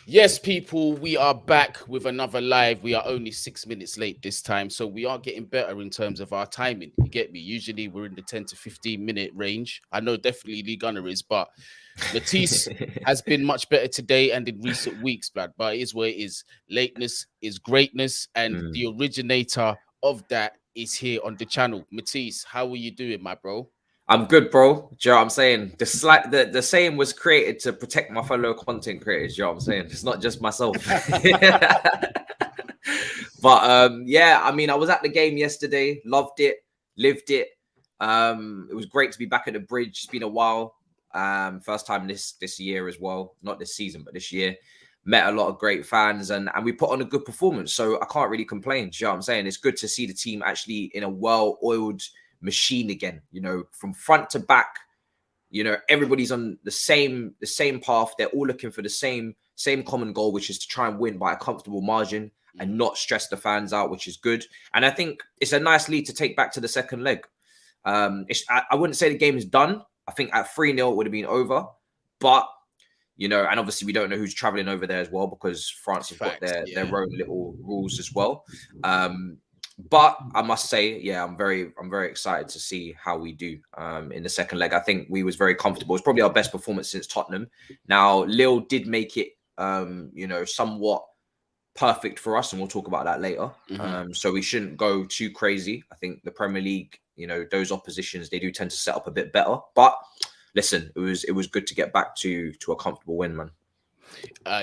Yes, people, we are back with another live. We are only 6 minutes late this time, so we are getting better in terms of our timing. You get me? Usually we're in the 10 to 15 minute range. I know definitely Lee Gunner is, but Matisse has been much better today and in recent weeks, blood. But it is what it is. Lateness is greatness, and Mm. the originator of that is here on the channel. Matisse, how are you doing, my bro? I'm good, bro. Do you know what I'm saying? The saying was created to protect my fellow content creators. Do you know what I'm saying? It's not just myself. But yeah, I mean, I was at the game yesterday, loved it, lived it. It was great to be back at the bridge. It's been a while. First time this year as well, not this season, but this year. Met a lot of great fans and we put on a good performance. So I can't really complain. Do you know what I'm saying? It's good to see the team actually in a well-oiled machine again, you know, from front to back. You know, everybody's on the same path. They're all looking for the same common goal, which is to try and win by a comfortable margin and not stress the fans out, which is good. And I think it's a nice lead to take back to the second leg. I wouldn't say the game is done. I think at 3-0 it would have been over, but you know, and obviously we don't know who's traveling over there as well because France have got their own little rules as well. But I must say, yeah, I'm very excited to see how we do in the second leg. I think we was very comfortable. It's probably our best performance since Tottenham. Now, Lille did make it, you know, somewhat perfect for us, and we'll talk about that later. So we shouldn't go too crazy. I think the Premier League, you know, those oppositions, they do tend to set up a bit better. But listen, it was good to get back to a comfortable win, man.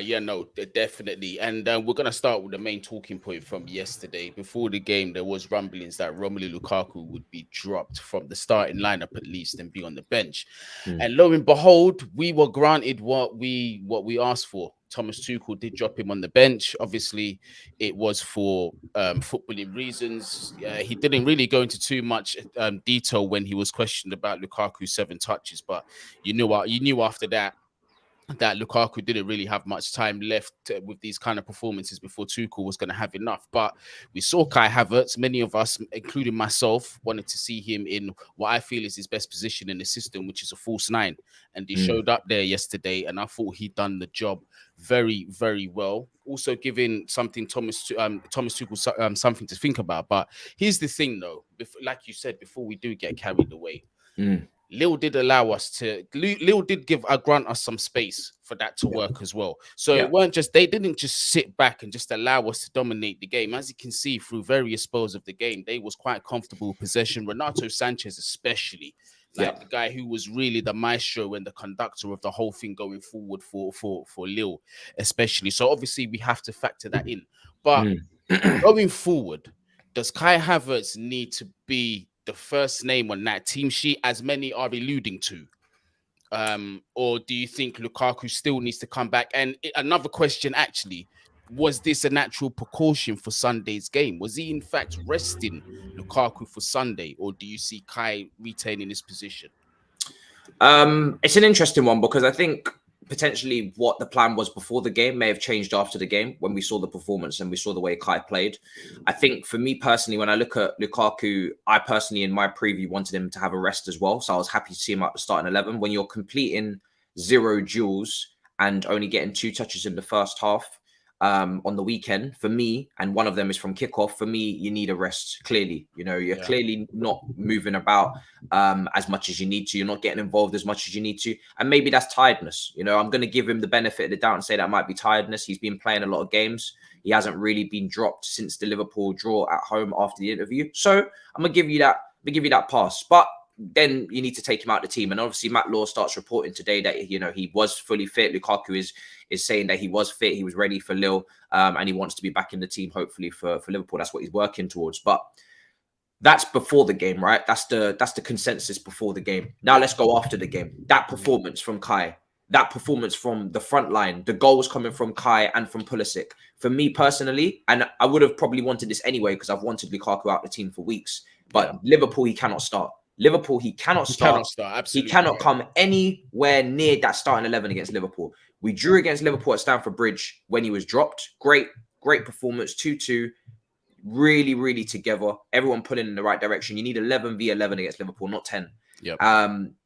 Yeah, no, definitely. And we're going to start with the main talking point from yesterday. Before the game, there was rumblings that Romelu Lukaku would be dropped from the starting lineup at least and be on the bench. And lo and behold, we were granted what we asked for. Thomas Tuchel did drop him on the bench. Obviously, it was for footballing reasons. He didn't really go into too much detail when he was questioned about Lukaku's 7 touches, but you knew after that Lukaku didn't really have much time left with these kind of performances before Tuchel was going to have enough. But we saw Kai Havertz. Many of us, including myself, wanted to see him in what I feel is his best position in the system, which is a false 9. And he showed up there yesterday, and I thought he'd done the job very, very well. Also giving Thomas Tuchel something to think about. But here's the thing, though. Like you said, before we do get carried away, Lille did allow us to. Lille did grant us some space for that to work as well. So it weren't just they didn't just sit back and just allow us to dominate the game. As you can see through various spells of the game, they was quite comfortable possession. Renato Sanchez, especially, like the guy who was really the maestro and the conductor of the whole thing going forward for Lille, especially. So obviously we have to factor that in. But going forward, does Kai Havertz need to be the first name on that team sheet, as many are alluding to? Or do you think Lukaku still needs to come back? And another question, actually, was this a natural precaution for Sunday's game? Was he in fact resting Lukaku for Sunday, or do you see Kai retaining his position? It's an interesting one because I think potentially what the plan was before the game may have changed after the game when we saw the performance and we saw the way Kai played. I think for me personally, when I look at Lukaku, I personally in my preview wanted him to have a rest as well. So I was happy to see him at the starting 11. When you're completing 0 duels and only getting 2 touches in the first half on the weekend, for me, and one of them is from kickoff, for me, you need a rest, clearly. You know, you're clearly not moving about as much as you need to. You're not getting involved as much as you need to. And maybe that's tiredness. You know, I'm going to give him the benefit of the doubt and say that might be tiredness. He's been playing a lot of games. He hasn't really been dropped since the Liverpool draw at home after the interview. So I'm going to give you that pass. But then you need to take him out of the team. And obviously Matt Law starts reporting today that, you know, he was fully fit. Lukaku is saying that he was fit. He was ready for Lille and he wants to be back in the team, hopefully for Liverpool. That's what he's working towards. But that's before the game, right? That's the consensus before the game. Now let's go after the game. That performance from Kai, that performance from the front line, the goals coming from Kai and from Pulisic. For me personally, and I would have probably wanted this anyway because I've wanted Lukaku out of the team for weeks, but Liverpool, he cannot start. Liverpool, he cannot start. Absolutely. He cannot come anywhere near that starting 11 against Liverpool. We drew against Liverpool at Stamford Bridge when he was dropped. Great performance, 2-2. Really, really together. Everyone pulling in the right direction. You need 11v11 against Liverpool, not 10.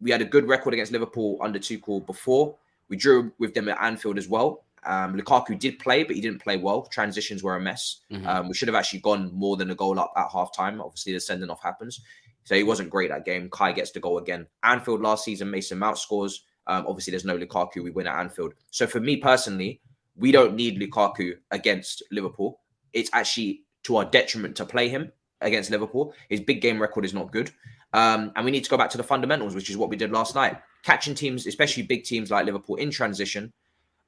We had a good record against Liverpool under Tuchel before. We drew with them at Anfield as well. Lukaku did play, but he didn't play well. Transitions were a mess. We should have actually gone more than a goal up at halftime. Obviously, the sending off happens. So he wasn't great that game. Kai gets the goal again. Anfield last season, Mason Mount scores. Obviously, there's no Lukaku. We win at Anfield. So for me personally, we don't need Lukaku against Liverpool. It's actually to our detriment to play him against Liverpool. His big game record is not good. And we need to go back to the fundamentals, which is what we did last night. Catching teams, especially big teams like Liverpool in transition,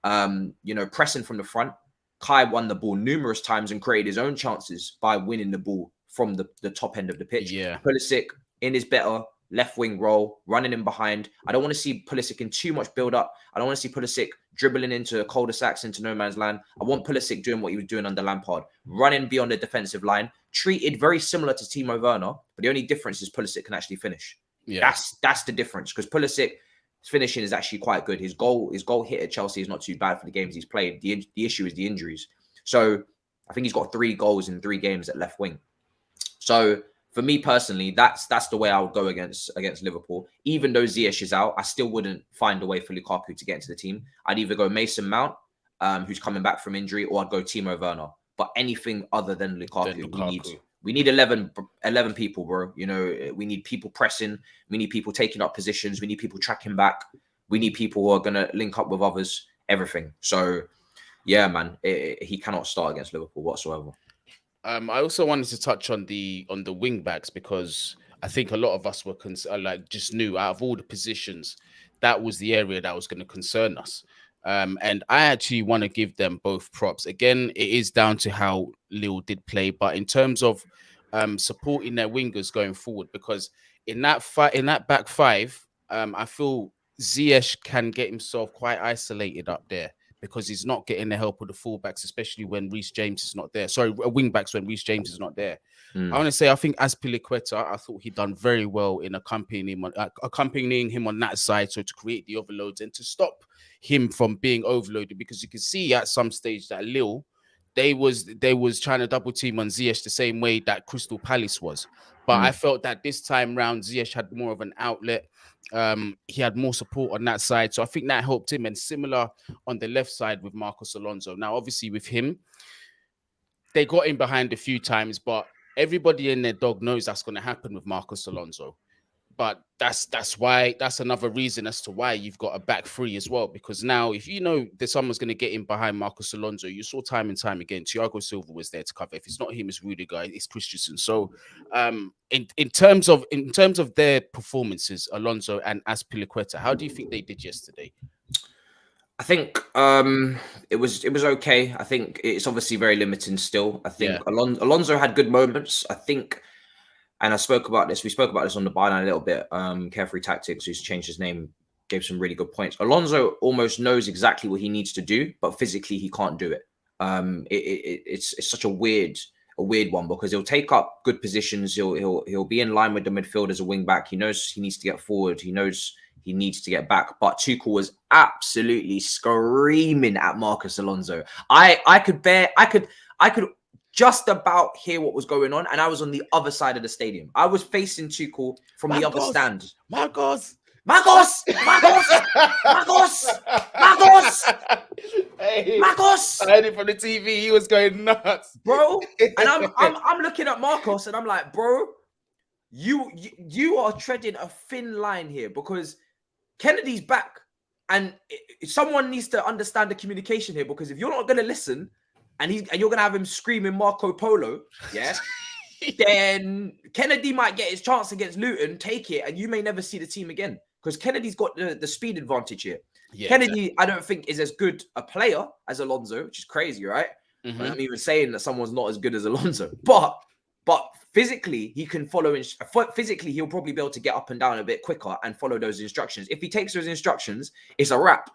pressing from the front. Kai won the ball numerous times and created his own chances by winning the ball from the top end of the pitch. Yeah. Pulisic in his better left wing role, running in behind. I don't want to see Pulisic in too much build up. I don't want to see Pulisic dribbling into cul-de-sacs, into no man's land. I want Pulisic doing what he was doing under Lampard, running beyond the defensive line, treated very similar to Timo Werner, but the only difference is Pulisic can actually finish. Yeah. That's the difference, because Pulisic's finishing is actually quite good. His goal hit at Chelsea is not too bad for the games he's played. The issue is the injuries. So I think he's got 3 goals in 3 games at left wing. So for me personally, that's the way I would go against Liverpool. Even though Ziyech is out, I still wouldn't find a way for Lukaku to get into the team. I'd either go Mason Mount, who's coming back from injury, or I'd go Timo Werner. But anything other than Lukaku. We need 11 people, bro. We need people pressing. We need people taking up positions. We need people tracking back. We need people who are going to link up with others, everything. So, yeah, man, he cannot start against Liverpool whatsoever. I also wanted to touch on the wing backs, because I think a lot of us were just knew out of all the positions, that was the area that was going to concern us. And I actually want to give them both props. Again, it is down to how Lille did play, but in terms of supporting their wingers going forward, because in that back five, I feel Ziyech can get himself quite isolated up there, because he's not getting the help of the fullbacks, especially when Reece James is not there. Sorry, wing backs when Reece James is not there. I want to say, I think Azpilicueta, I thought he done very well in accompanying him on that side, so to create the overloads and to stop him from being overloaded, because you can see at some stage that Lille, they was trying to double team on Ziyech the same way that Crystal Palace was. But I felt that this time round, Ziyech had more of an outlet. He had more support on that side. So I think that helped him. And similar on the left side with Marcos Alonso. Now, obviously with him, they got in behind a few times, but everybody in their dog knows that's going to happen with Marcos Alonso. But that's another reason as to why you've got a back 3 as well. Because now, if you know that someone's going to get in behind Marcos Alonso, you saw time and time again, Thiago Silva was there to cover. If it's not him, it's Rudiger, it's Christensen. So, in terms of their performances, Alonso and Azpilicueta, how do you think they did yesterday? I think it was okay. I think it's obviously very limiting still. I think Alonso had good moments. I think. And we spoke about this on the byline a little bit. Carefree Tactics, who's changed his name, gave some really good points. Alonso almost knows exactly what he needs to do, but physically he can't do it. It's such a weird one, because he'll take up good positions. He'll be in line with the midfield as a wing back. He knows he needs to get forward. He knows he needs to get back. But Tuchel was absolutely screaming at Marcos Alonso. I could just about hear what was going on, and I was on the other side of the stadium. I was facing Tuchel from the other stand. Marcos! Hey, Marcos! I heard it from the TV. He was going nuts, bro. And I'm looking at Marcos, and I'm like, bro, you are treading a thin line here, because Kennedy's back, and someone needs to understand the communication here. Because if you're not going to listen, and you're going to have him screaming Marco Polo, yeah, then Kennedy might get his chance against Luton, take it, and you may never see the team again, because Kennedy's got the speed advantage here. Yeah, Kennedy, exactly. I don't think is as good a player as Alonso, which is crazy, right? I'm even saying that someone's not as good as Alonso, but physically he can follow. Physically, he'll probably be able to get up and down a bit quicker and follow those instructions. If he takes those instructions, it's a wrap.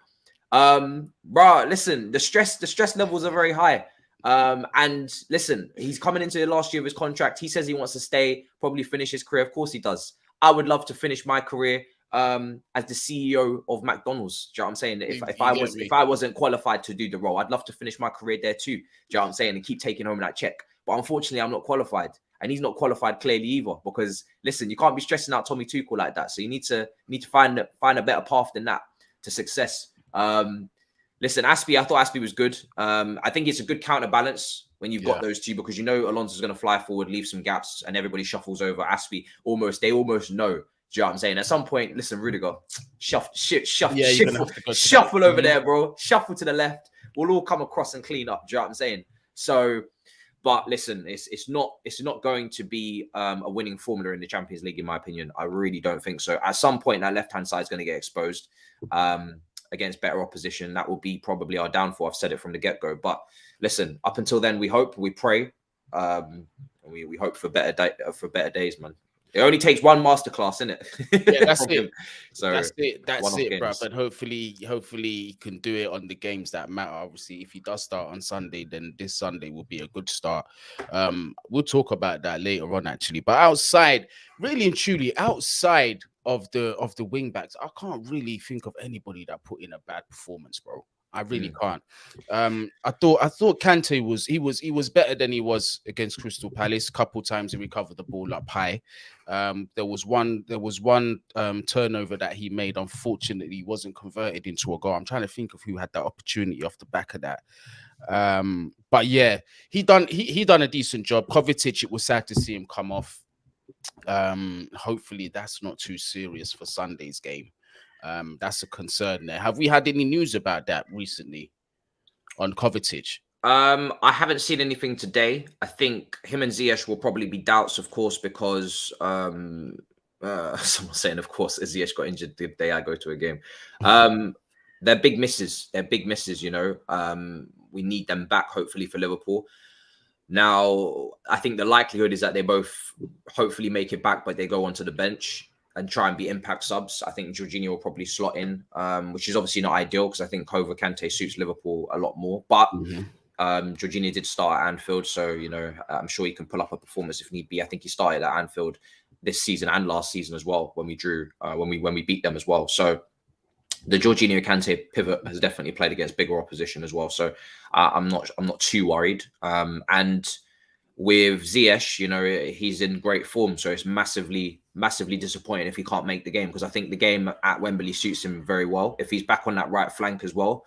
Bro, listen, the stress levels are very high. And listen, he's coming into the last year of his contract. He says he wants to stay, probably finish his career. Of course he does. I would love to finish my career as the CEO of McDonald's. Do you know what I'm saying? If I wasn't qualified to do the role, I'd love to finish my career there too. Do you know what I'm saying? And keep taking home that check. But unfortunately, I'm not qualified. And he's not qualified clearly either. Because listen, you can't be stressing out Tommy Tuchel like that. So you need to find a better path than that to success. Listen, I thought Aspie was good. I think it's a good counterbalance when you've got those two, because you know Alonso's going to fly forward, leave some gaps, and everybody shuffles over. Aspie they almost know. Do you know what I'm saying? At some point, listen, Rudiger, shuffle over there, bro. Shuffle to the left. We'll all come across and clean up. Do you know what I'm saying? So, but listen, it's not going to be a winning formula in the Champions League, in my opinion. I really don't think so. At some point, that left-hand side is going to get exposed. Against better opposition, that will be probably our downfall. I've said it from the get-go. But listen, up until then, we hope, we pray, we hope for better days, man. It only takes one masterclass, innit? Yeah, that's it. So that's it, bro. games. But hopefully he can do it on the games that matter. Obviously, if he does start on Sunday, then this Sunday will be a good start. We'll talk about that later on, actually. But outside, really and truly, outside of the wing backs, I can't really think of anybody that put in a bad performance, bro. I really can't. I thought Kante was better than he was against Crystal Palace. A couple times he recovered the ball up high. There was one turnover that he made. Unfortunately, wasn't converted into a goal. I'm trying to think of who had that opportunity off the back of that. But yeah, he done a decent job. Kovacic, it was sad to see him come off. Hopefully that's not too serious for Sunday's game. That's a concern there. Have we had any news about that recently on Kovacic? I haven't seen anything today. I think him and Ziyech will probably be doubts, of course, because someone's saying, of course, Ziyech got injured the day I go to a game. They're big misses. You know. We need them back, hopefully, for Liverpool. Now, I think the likelihood is that they both hopefully make it back, but they go onto the bench and try and be impact subs. I think Jorginho will probably slot in, which is obviously not ideal because I think Kante suits Liverpool a lot more. But Jorginho did start at Anfield, so you know I'm sure he can pull up a performance if need be. I think he started at Anfield this season and last season as well when we drew, when we beat them as well. So the Jorginho Kante pivot has definitely played against bigger opposition as well. So I'm not too worried. And with Ziyech, you know, he's in great form, so it's massively disappointing if he can't make the game, because I think the game at Wembley suits him very well. If he's back on that right flank as well,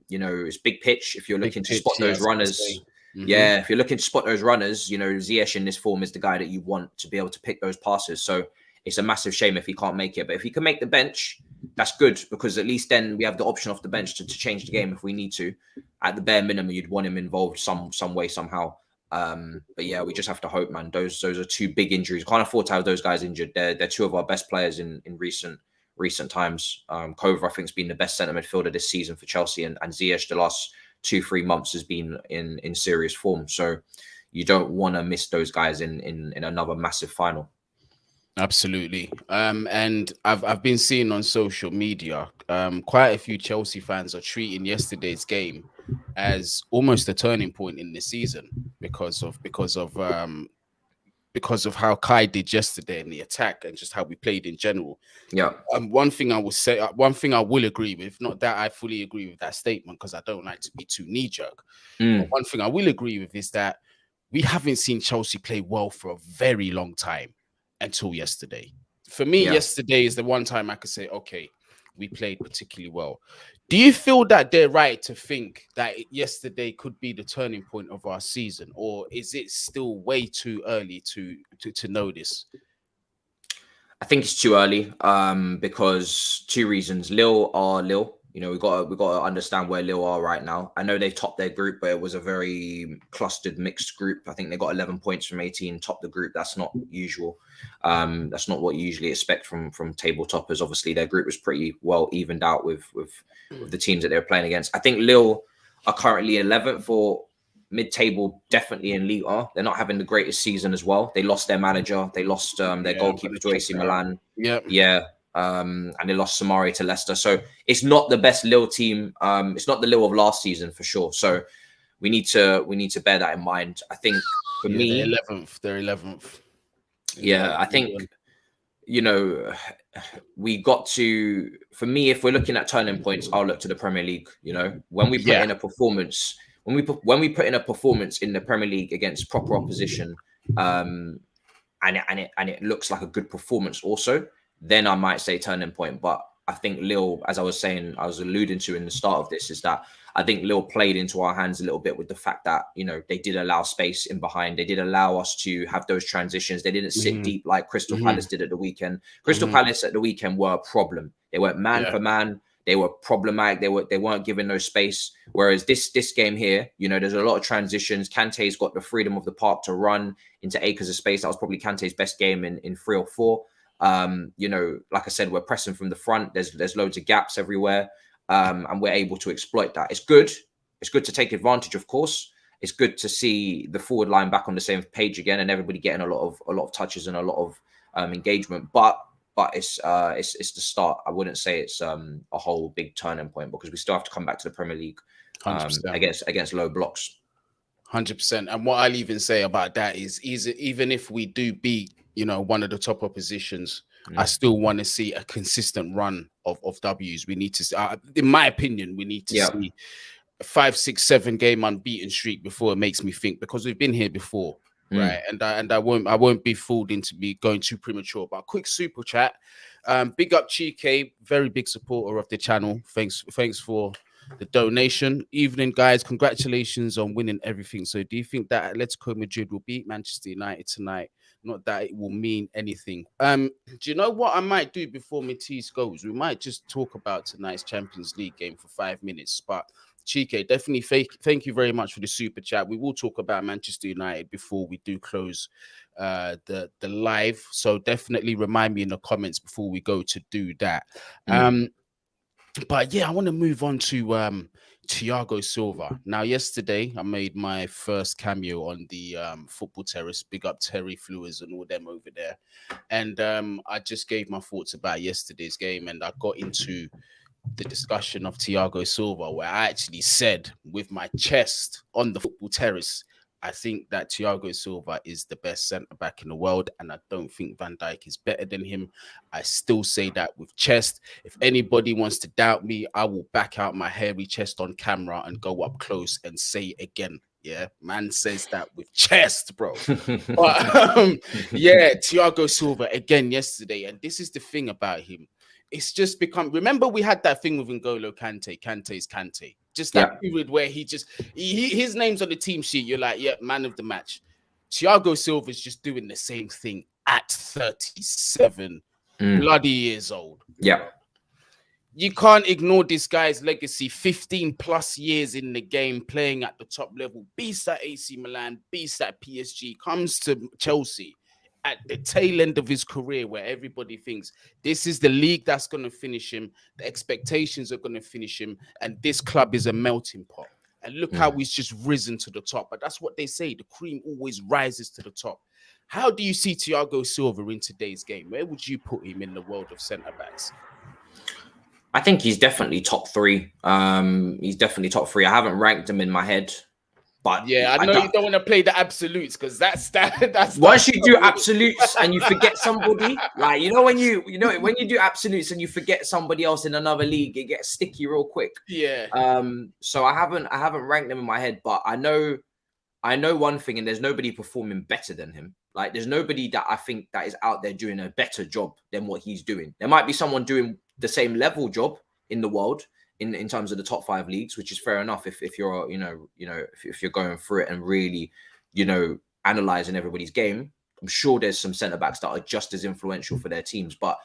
you know, it's big pitch. If you're looking to spot those runners, if you're looking to spot those runners, you know, Ziyech in this form is the guy that you want to be able to pick those passes. So it's a massive shame if he can't make it. But if he can make the bench, that's good, because at least then we have the option off the bench to change the game if we need to. At the bare minimum, you'd want him involved some way, somehow. But yeah, we just have to hope, man. Those are two big injuries. Can't afford to have those guys injured. They're two of our best players in recent times. Kova, I think, has been the best centre midfielder this season for Chelsea, and Ziyech the last 2-3 months has been in serious form. So you don't want to miss those guys in another massive final. Absolutely. And I've been seeing on social media, quite a few Chelsea fans are treating yesterday's game as almost a turning point in the season because of how Kai did yesterday in the attack and just how we played in general. Yeah. One thing I will agree with, not that I fully agree with that statement because I don't like to be too knee-jerk. But one thing I will agree with is that we haven't seen Chelsea play well for a very long time until yesterday. For me, yesterday is the one time I could say, okay, we played particularly well. Do you feel that they're right to think that yesterday could be the turning point of our season, or is it still way too early to know this? I think it's too early because two reasons. Lille are Lille. You know, we got to understand where Lille are right now. I know they topped their group, but it was a very clustered, mixed group. I think they got 11 points from 18, topped the group. That's not usual. That's not what you usually expect from table toppers. Obviously, their group was pretty well evened out with the teams that they were playing against. I think Lille are currently 11th for mid-table, definitely in Ligue 1. They're not having the greatest season as well. They lost their manager. They lost their goalkeeper to AC Milan. And they lost Samari to Leicester. So it's not the best Lille team. It's not the Lille of last season for sure. So we need to bear that in mind. I think for me, they're 11th. Yeah, I think, you know, we got to, for me, if we're looking at turning points, I'll look to the Premier League. You know, when we put in a performance, when we put in a performance in the Premier League against proper opposition, and it looks like a good performance also, then I might say turning point. But I think Lille, as I was saying, I was alluding to in the start of this, is that I think Lille played into our hands a little bit with the fact that, you know, they did allow space in behind. They did allow us to have those transitions. They didn't sit deep like Crystal Palace did at the weekend. Crystal Palace at the weekend were a problem. They weren't man for man. They were problematic. They weren't given no space. Whereas this game here, you know, there's a lot of transitions. Kante's got the freedom of the park to run into acres of space. That was probably Kante's best game in 3 or 4. You know, like I said, we're pressing from the front. There's loads of gaps everywhere, and we're able to exploit that. It's good. It's good to take advantage, of course. It's good to see the forward line back on the same page again, and everybody getting a lot of touches and a lot of engagement. But it's the start. I wouldn't say it's a whole big turning point, because we still have to come back to the Premier League against low blocks. 100%. And what I'll even say about that is even if we do beat, you know, one of the top oppositions, I still want to see a consistent run of W's. We need to, in my opinion, we need to see a 5, 6, 7 game unbeaten streak before it makes me think, because we've been here before, right? And I won't be fooled into me going too premature. But quick super chat. Big up Chike, very big supporter of the channel. Thanks for the donation. Evening, guys. Congratulations on winning everything. So do you think that Atletico Madrid will beat Manchester United tonight? Not that it will mean anything. Do you know what I might do before Matisse goes? We might just talk about tonight's Champions League game for 5 minutes. But Chike, definitely thank you very much for the super chat. We will talk about Manchester United before we do close the live. So definitely remind me in the comments before we go to do that. But yeah, I want to move on to Thiago Silva. Now, yesterday, I made my first cameo on the football terrace. Big up Terry Flewers and all them over there. And I just gave my thoughts about yesterday's game, and I got into the discussion of Thiago Silva, where I actually said with my chest on the football terrace, I think that Thiago Silva is the best centre-back in the world, and I don't think Van Dijk is better than him. I still say that with chest. If anybody wants to doubt me, I will back out my hairy chest on camera and go up close and say it again. Yeah, man says that with chest, bro. But yeah, Thiago Silva again yesterday, and this is the thing about him. It's just become, remember we had that thing with N'Golo Kante's Kante. Just that period where his name's on the team sheet. You're like, yeah, man of the match. Thiago Silva is just doing the same thing at 37 bloody years old. Yeah. You can't ignore this guy's legacy. 15 plus years in the game, playing at the top level. Beast at AC Milan, beast at PSG, comes to Chelsea at the tail end of his career, where everybody thinks this is the league that's going to finish him, the expectations are going to finish him, and this club is a melting pot. And look how he's just risen to the top. But that's what they say, the cream always rises to the top. How do you see Thiago Silva in today's game? Where would you put him in the world of centre-backs? I think he's definitely top 3. He's definitely top 3. I haven't ranked him in my head. But yeah, I know you don't want to play the absolutes, because that's once you do absolutes and you forget somebody, like when you do absolutes and you forget somebody else in another league, it gets sticky real quick. Yeah. So I haven't ranked them in my head, but I know one thing, and there's nobody performing better than him. Like, there's nobody that I think that is out there doing a better job than what he's doing. There might be someone doing the same level job in the world, in terms of the top 5 leagues, which is fair enough if you're if you're going through it and really analyzing everybody's game. I'm sure there's some centre backs that are just as influential for their teams, but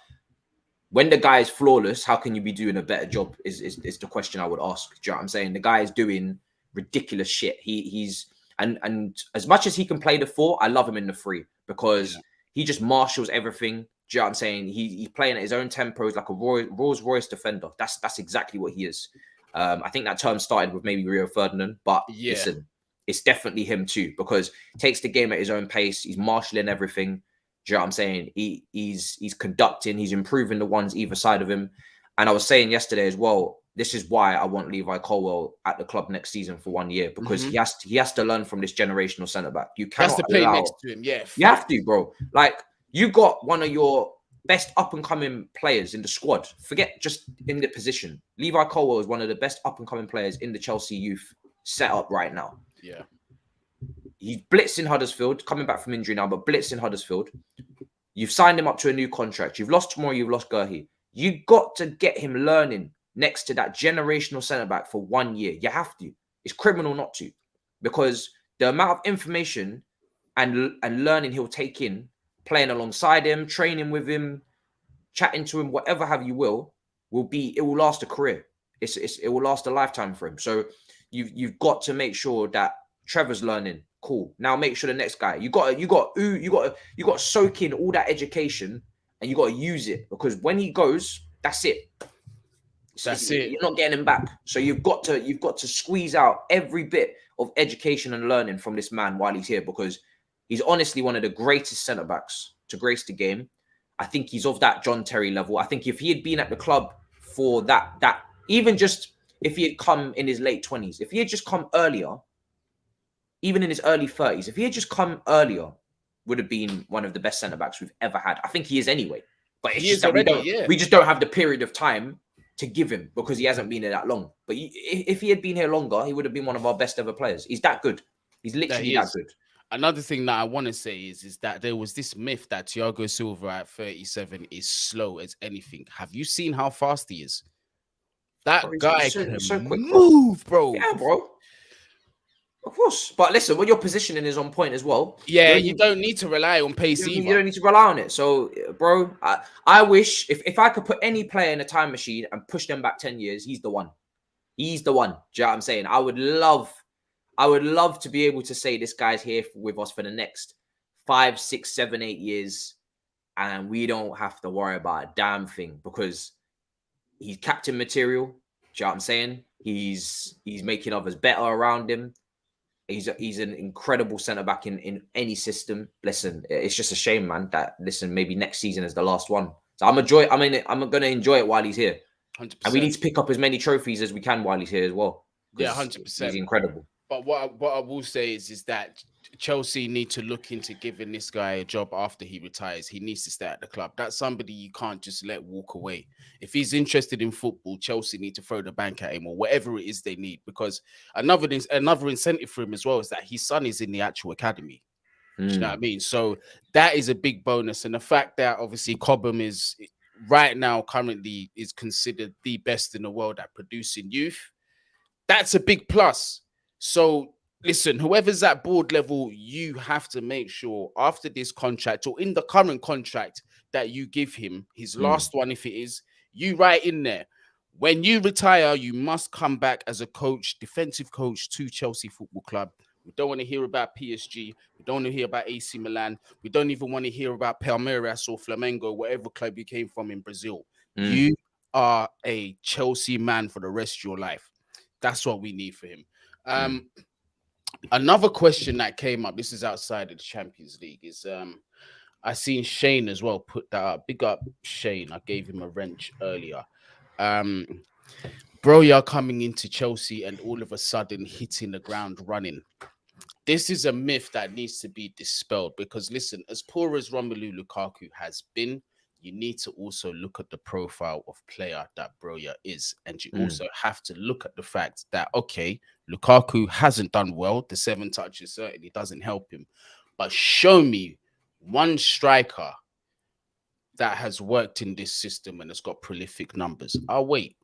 when the guy is flawless, how can you be doing a better job is the question I would ask. Do you know what I'm saying? The guy is doing ridiculous shit. He's and as much as he can play the 4, I love him in the 3, because he just marshals everything. Do you know what I'm saying? He's playing at his own tempo. He's like a Rolls Royce defender. That's exactly what he is. I think that term started with maybe Rio Ferdinand, but listen, it's definitely him too, because he takes the game at his own pace. He's marshalling everything. Do you know what I'm saying? He's conducting. He's improving the ones either side of him. And I was saying yesterday as well, this is why I want Levi Colwill at the club next season for 1 year, because he has to learn from this generational centre back. You cannot to play next to him. Yeah, you have to, bro. Like, you got one of your best up-and-coming players in the squad. Forget just in the position. Levi Colwill is one of the best up-and-coming players in the Chelsea youth setup right now. Yeah. He's blitzing Huddersfield, coming back from injury now, but blitzing Huddersfield. You've signed him up to a new contract. You've lost tomorrow, you've lost Gurhi. You got to get him learning next to that generational centre back for 1 year. You have to. It's criminal not to, because the amount of information and learning he'll take in, playing alongside him, training with him, chatting to him, whatever have you will last a career. It will last a lifetime for him. So you've got to make sure that Trevor's learning. Cool. Now make sure the next guy, you got to soak in all that education, and you got to use it, because when he goes, that's it. That's it. You're not getting him back. So you've got to squeeze out every bit of education and learning from this man while he's here, because he's honestly one of the greatest centre backs to grace the game. I think he's of that John Terry level. I think if he had been at the club for that even just if he had come in his late 20s, if he had just come earlier, even in his early 30s, if he had just come earlier, would have been one of the best centre backs we've ever had. I think he is anyway. But it's just that we just don't have the period of time to give him, because he hasn't been here that long. But if he had been here longer, he would have been one of our best ever players. He's that good. He's literally that good. Another thing that I want to say is that there was this myth that Thiago Silva at 37 is slow as anything. Have you seen how fast he is? That guy can quick, move, bro. Yeah, bro. Of course. But listen, when your positioning is on point as well. Yeah, you don't need to rely on pace either. You don't need to rely on it. So, bro, I wish if I could put any player in a time machine and push them back 10 years, he's the one. He's the one. Do you know what I'm saying? I would love to be able to say this guy's here with us for the next 5, 6, 7, 8 years, and we don't have to worry about a damn thing, because he's captain material. Do you know what I'm saying? He's making others better around him. He's an incredible centre back in any system. Listen, it's just a shame, man, that maybe next season is the last one. So I'm gonna enjoy it while he's here. 100%. And we need to pick up as many trophies as we can while he's here as well. Yeah, 100%. He's incredible. But what I will say is that Chelsea need to look into giving this guy a job after he retires. He needs to stay at the club. That's somebody you can't just let walk away. If he's interested in football, Chelsea need to throw the bank at him or whatever it is they need. Because another incentive for him as well is that his son is in the actual academy. Do you know what I mean? So that is a big bonus. And the fact that obviously Cobham is right now currently is considered the best in the world at producing youth, that's a big plus. So listen, whoever's at board level, you have to make sure after this contract or in the current contract that you give him his last one, if it is, you write in there, when you retire, you must come back as a coach, defensive coach to Chelsea Football Club. We don't want to hear about PSG. We don't want to hear about AC Milan. We don't even want to hear about Palmeiras or Flamengo, whatever club you came from in Brazil. You are a Chelsea man for the rest of your life. That's what we need for him. Another question that came up, this is outside of the Champions League, is I seen Shane as well put that up. Big up Shane. I gave him a wrench earlier. Bro, you're coming into Chelsea and all of a sudden hitting the ground running. This is a myth that needs to be dispelled, because listen, as poor as Romelu Lukaku has been, you need to also look at the profile of player that Broja is. And you also have to look at the fact that, okay, Lukaku hasn't done well. The 7 touches certainly doesn't help him. But show me one striker that has worked in this system and has got prolific numbers. I'll wait.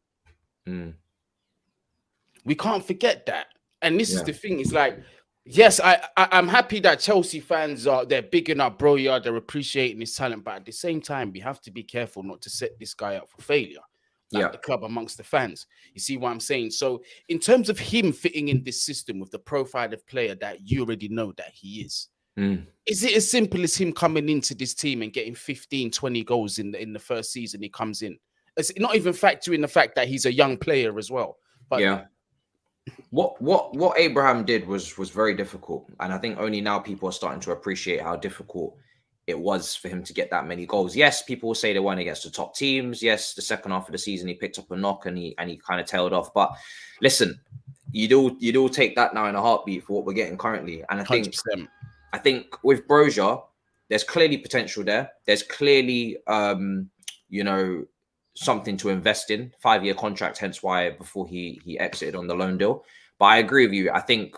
We can't forget that. And this is the thing. It's like, yes, I'm happy that Chelsea fans they're bigging up Broja, they're appreciating his talent, but at the same time, we have to be careful not to set this guy up for failure. Like the club amongst the fans. You see what I'm saying? So in terms of him fitting in this system with the profile of player that you already know that he is it as simple as him coming into this team and getting 15, 20 goals in the first season he comes in? It's not even factoring the fact that he's a young player as well. But What Abraham did was very difficult, and I think only now people are starting to appreciate how difficult it was for him to get that many goals. Yes, people will say they won against the top teams. Yes, the second half of the season he picked up a knock and he kind of tailed off. But listen, you'd all take that now in a heartbeat for what we're getting currently. And I think with Broja, there's clearly potential there. There's clearly something to invest in. 5-year contract, hence why before he exited on the loan deal. But I agree with you. I think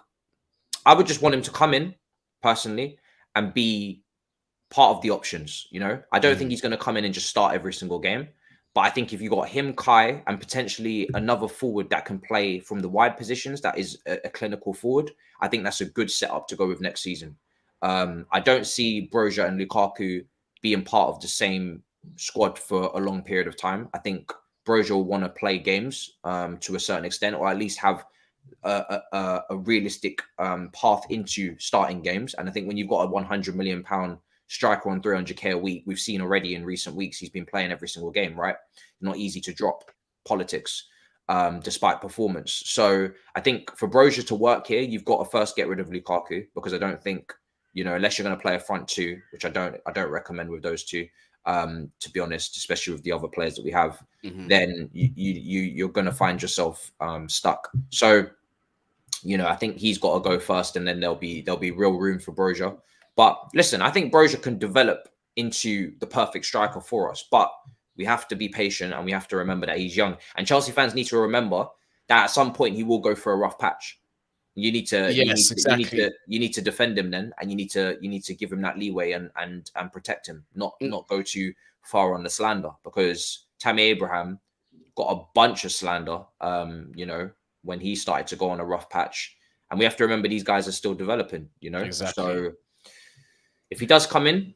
I would just want him to come in personally and be part of the options. I don't think he's going to come in and just start every single game, But I think if you got him, Kai, and potentially another forward that can play from the wide positions, that is a clinical forward, I think that's a good setup to go with next season. I don't see Broja and Lukaku being part of the same squad for a long period of time. I think Broja will want to play games to a certain extent, or at least have a realistic path into starting games. And I think when you've got a £100 million striker on 300k a week, we've seen already in recent weeks he's been playing every single game, right? Not easy to drop politics despite performance. So I think for Broja to work here, you've got to first get rid of Lukaku, because I don't think, you know, unless you're going to play a front two, which I don't recommend with those two, to be honest, especially with the other players that we have, then you're going to find yourself stuck. So, you know, I think he's got to go first, and then there'll be real room for Broja. But listen, I think Broja can develop into the perfect striker for us, but we have to be patient, and we have to remember that he's young. And Chelsea fans need to remember that at some point he will go for a rough patch. You need to, you need to defend him then, and you need to give him that leeway and protect him, not go too far on the slander, because Tammy Abraham got a bunch of slander, you know, when he started to go on a rough patch. And we have to remember these guys are still developing, you know. Exactly. So if he does come in,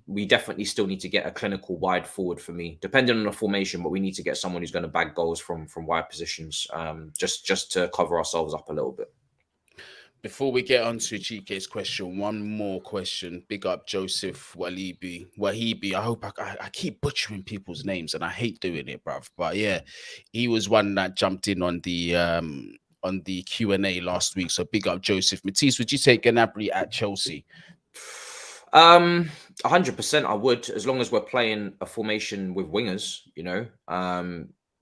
we definitely still need to get a clinical wide forward for me, depending on the formation. But we need to get someone who's going to bag goals from wide positions, just to cover ourselves up a little bit. Before we get on to Chike's question, one more question. Big up Joseph Wahibi. I hope I keep butchering people's names, and I hate doing it, bruv. But yeah, he was one that jumped in on the Q&A last week. So big up Joseph. Matisse, would you take Gnabry at Chelsea? 100% I would, as long as we're playing a formation with wingers, you know.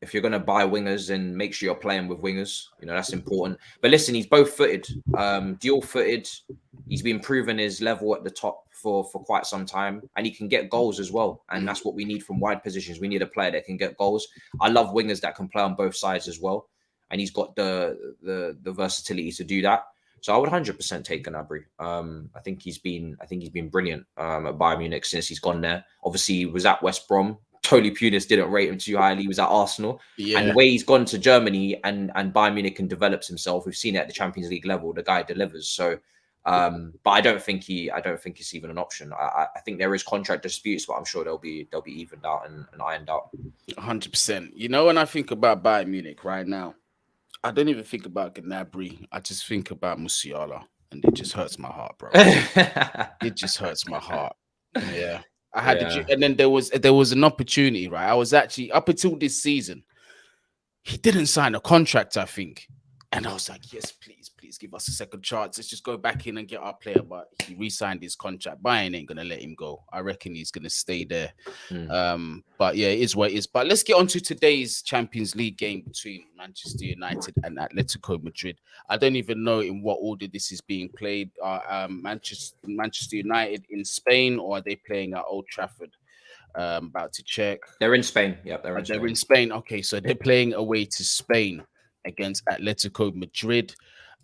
If you're going to buy wingers, then make sure you're playing with wingers. You know, that's important. But listen, he's both footed, dual footed. He's been proving his level at the top for quite some time, and he can get goals as well. And that's what we need from wide positions. We need a player that can get goals. I love wingers that can play on both sides as well. And he's got the versatility to do that. So I would 100% take Gnabry. I think he's been brilliant at Bayern Munich since he's gone there. Obviously, he was at West Brom. Totally Pulis didn't rate him too highly. He was at Arsenal. Yeah. And the way he's gone to Germany and Bayern Munich and develops himself, we've seen it at the Champions League level. The guy delivers. So, but I don't think it's even an option. I think there is contract disputes, but I'm sure they'll be evened out and ironed out. 100%. You know, when I think about Bayern Munich right now, I don't even think about Gnabry. I just think about Musiala, and it just hurts my heart, bro. It just hurts my heart. Yeah. I had and then there was an opportunity, right? I was actually, up until this season, he didn't sign a contract, I think. And I was like, yes, please give us a second chance. Let's just go back in and get our player. But he re-signed his contract. Bayern ain't gonna let him go. I reckon he's gonna stay there. But yeah, it is what it is. But let's get on to today's Champions League game between Manchester United and Atletico Madrid. I don't even know in what order this is being played. Manchester United in Spain, or are they playing at Old Trafford? About to check. They're in Spain. Yeah, they're in Spain. Okay, so they're playing away to Spain against Atletico Madrid.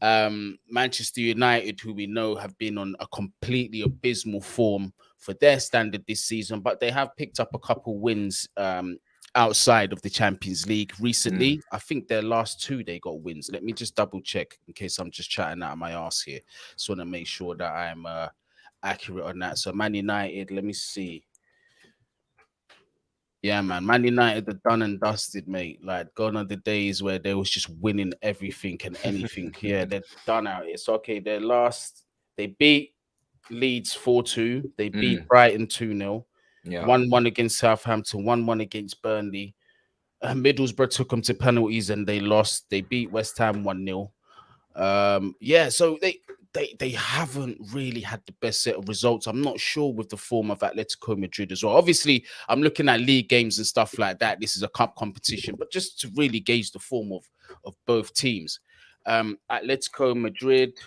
Manchester United, who we know have been on a completely abysmal form for their standard this season, but they have picked up a couple wins outside of the Champions League recently. I think their last two they got wins. Let me just double check in case I'm just chatting out of my ass here. Just want to make sure that I'm accurate on that. So Man United, let me see. Yeah, man United are done and dusted, mate. Like, gone are the days where they was just winning everything and anything. Yeah, they're done out here. So, okay, they beat Leeds 4-2. They beat Brighton 2-0. Yeah. 1-1 against Southampton, 1-1 against Burnley. Middlesbrough took them to penalties and they lost. They beat West Ham 1-0. Yeah, so they haven't really had the best set of results. I'm not sure with the form of Atletico Madrid as well. Obviously, I'm looking at league games and stuff like that. This is a cup competition, but just to really gauge the form of both teams. Atletico Madrid,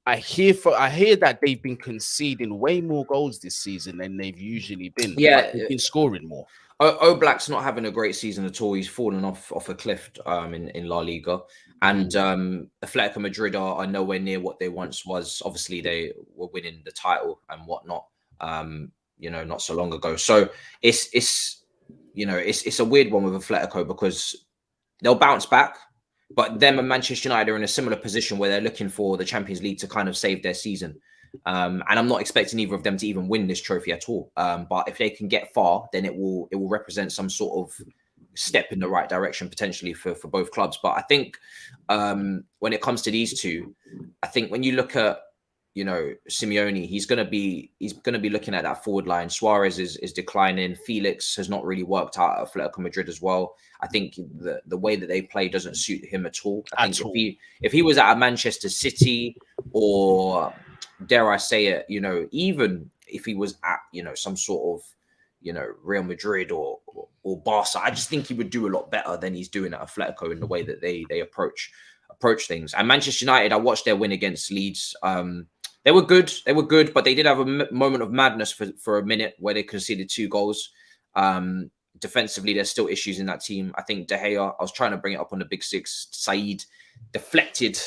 I hear that they've been conceding way more goals this season than they've usually been. Yeah, they've been scoring more. Oblak's not having a great season at all. He's fallen off a cliff in La Liga. And Atletico Madrid are nowhere near what they once was. Obviously, they were winning the title and whatnot, not so long ago. So it's you know, it's a weird one with Atletico because they'll bounce back, but them and Manchester United are in a similar position where they're looking for the Champions League to kind of save their season. And I'm not expecting either of them to even win this trophy at all. But if they can get far, then it will represent some sort of step in the right direction potentially for both clubs. But I think when it comes to these two, I think when you look at, you know, Simeone, he's gonna be looking at that forward line. Suarez is declining. Felix has not really worked out at Atletico Madrid as well. I think the way that they play doesn't suit him at all. I think if he was at a Manchester City, or dare I say it, you know, even if he was at, you know, some sort of, you know, Real Madrid or Barca, I just think he would do a lot better than he's doing at Atletico in the way that they approach things. And Manchester United, I watched their win against Leeds. They were good, but they did have a moment of madness for a minute where they conceded 2 goals. Defensively, there's still issues in that team. I think De Gea, I was trying to bring it up on the Big Six, Said deflected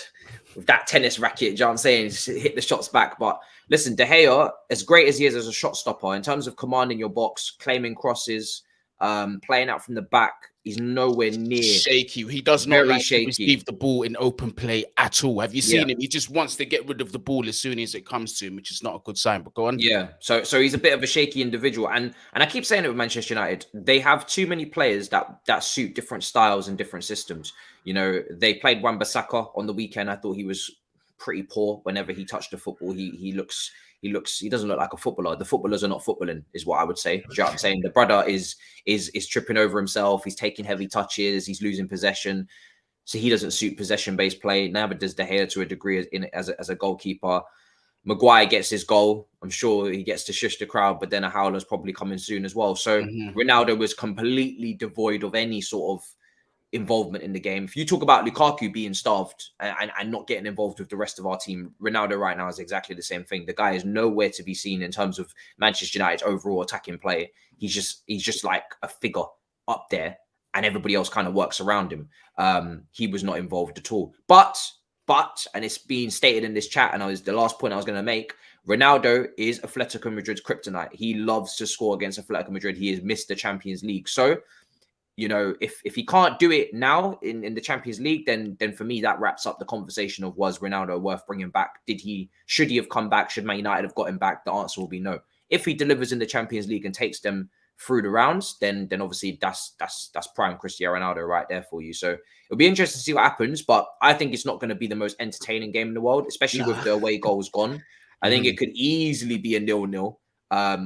with that tennis racket, you know what I'm saying? Hit the shots back. But listen, De Gea, as great as he is as a shot stopper, in terms of commanding your box, claiming crosses, playing out from the back, he's nowhere near shaky. He does not like to receive the ball in open play at all. Have you seen him? He just wants to get rid of the ball as soon as it comes to him, which is not a good sign. But go on. Yeah. So he's a bit of a shaky individual, and I keep saying it with Manchester United. They have too many players that suit different styles and different systems. You know, they played Wan-Bissaka on the weekend. I thought he was pretty poor whenever he touched the football. He doesn't look like a footballer. The footballers are not footballing, is what I would say. Do you know what I'm saying? The brother is tripping over himself. He's taking heavy touches. He's losing possession. So he doesn't suit possession-based play. Neither does De Gea to a degree as a goalkeeper. Maguire gets his goal. I'm sure he gets to shush the crowd, but then a howler's probably coming soon as well. So Ronaldo was completely devoid of any sort of involvement in the game. If you talk about Lukaku being starved and not getting involved with the rest of our team, Ronaldo right now is exactly the same thing. The guy is nowhere to be seen in terms of Manchester United's overall attacking play. He's just like a figure up there, and everybody else kind of works around him. He was not involved at all. But and it's being stated in this chat, and the last point I was going to make, Ronaldo is Atletico Madrid's kryptonite. He loves to score against Atletico Madrid. He has missed the Champions League. So, you know, if he can't do it now in the Champions League, then for me, that wraps up the conversation of, was Ronaldo worth bringing back? Should he have come back? Should Man United have got him back? The answer will be no. If he delivers in the Champions League and takes them through the rounds, then obviously that's prime Cristiano Ronaldo right there for you. So it'll be interesting to see what happens, but I think it's not going to be the most entertaining game in the world, especially with the away goals gone. I think it could easily be a 0-0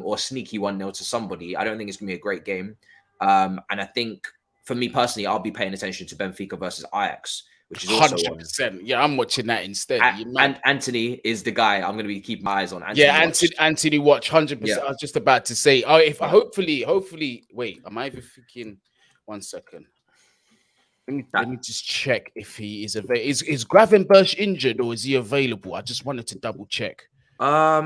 or sneaky 1-0 to somebody. I don't think it's going to be a great game. And I think, for me personally, I'll be paying attention to Benfica versus Ajax, which is also 100%. Yeah, I'm watching that instead. And Anthony is the guy I'm going to be keeping my eyes on. Anthony watch 100%. Yeah. I was just about to say, hopefully, wait, am I even thinking? 1 second. Let me just check if he is available. Is Gravenberch injured or is he available? I just wanted to double check. I